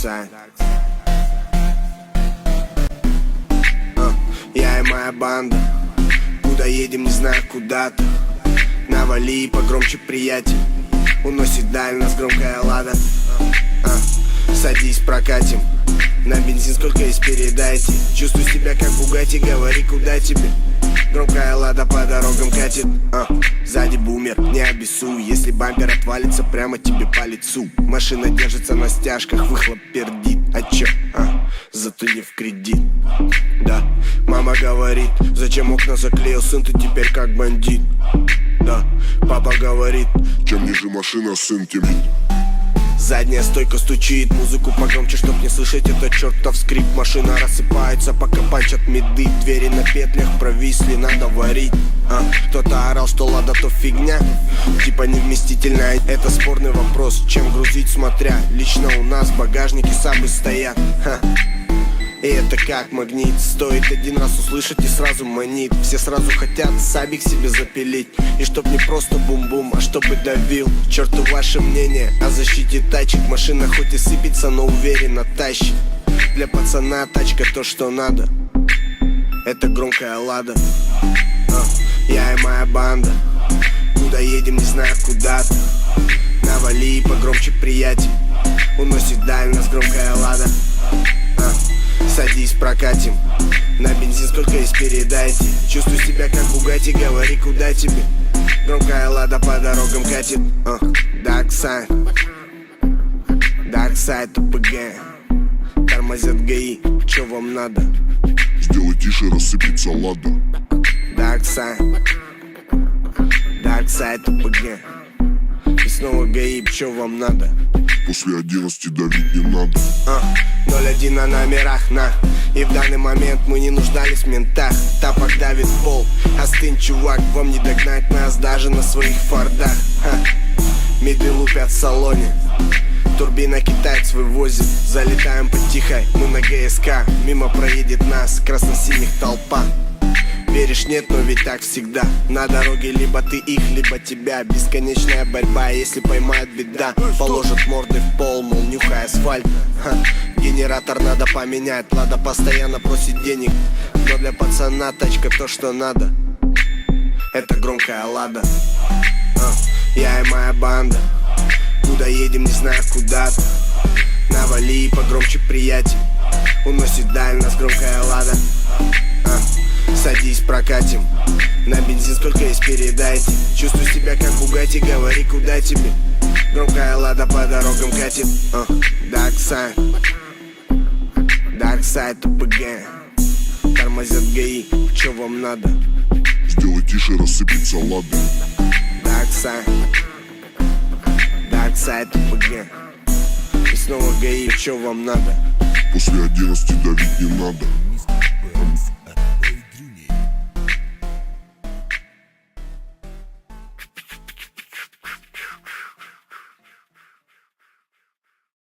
Side. Я и моя банда, куда едем, не знаю куда-то. Навали погромче, приятель, уносит даль нас громкая лада. Садись, прокатим, на бензин сколько есть передайте. Чувствую себя как Бугатти, говори куда тебе. Громкая лада по дорогам катит. Сзади бумер, не обессуй. Если бампер отвалится, прямо тебе по лицу. Машина держится на стяжках, выхлоп пердит. А чё? Зато не в кредит. Да, мама говорит, зачем окна заклеил, сын, ты теперь как бандит. Да, папа говорит, чем ниже машина, сын, тем вид. Задняя стойка стучит, музыку погромче, чтоб не слышать этот чертов скрип. Машина рассыпается, пока панчат меды. Двери на петлях провисли, надо варить. Кто-то орал, что лада то фигня, типа невместительная. Это спорный вопрос, чем грузить смотря. Лично у нас в багажнике сабы стоят. И это как магнит, стоит один раз услышать и сразу манит. Все сразу хотят сабик себе запилить. И чтоб не просто бум-бум, а чтобы давил. Черту ваше мнение о защите тачек. Машина хоть и сыпется, но уверенно тащит. Для пацана тачка то, что надо. Это громкая лада. Я и моя банда, куда едем, не знаю куда-то. Навали погромче, приятель, уносит даль нас громкая лада. Садись, прокатим, на бензин сколько есть передайте. Чувствую себя как Бугатти, говори куда тебе. Громкая лада по дорогам катит. Dark Side, Dark Side ОПГ. Тормозят ГАИ, чё вам надо? Сделай тише, рассыпется лада. Dark Side, Dark Side ОПГ. И снова ГАИ, чё вам надо? После 11 давить не надо. 01 на номерах, и в данный момент мы не нуждались в ментах. Тапок давит в пол, остынь, чувак, вам не догнать нас даже на своих фордах. Миды лупят в салоне, турбина китаец вывозит. Залетаем потихо, мы на ГСК, мимо проедет нас красно-синих толпа. Веришь, нет, но ведь так всегда. На дороге либо ты их, либо тебя. Бесконечная борьба, если поймает беда. Положат морды в пол, мол, нюхай асфальт. Генератор надо поменять, лада постоянно просит денег. Но для пацана тачка то, что надо. Это громкая лада. Я и моя банда, куда едем, не знаю куда-то. Навали погромче, приятель, уносит даль нас громкая лада. Садись, прокатим, на бензин сколько есть передайте. Чувствую себя как Бугатти, говори куда тебе. Громкая лада по дорогам катит. Dark Side, Dark Side ОПГ. Тормозят ГАИ, чё вам надо? Сделай тише, рассыпется лада. Dark Side, Dark Side ОПГ. И снова ГАИ, чё вам надо? После 11 давить не надо.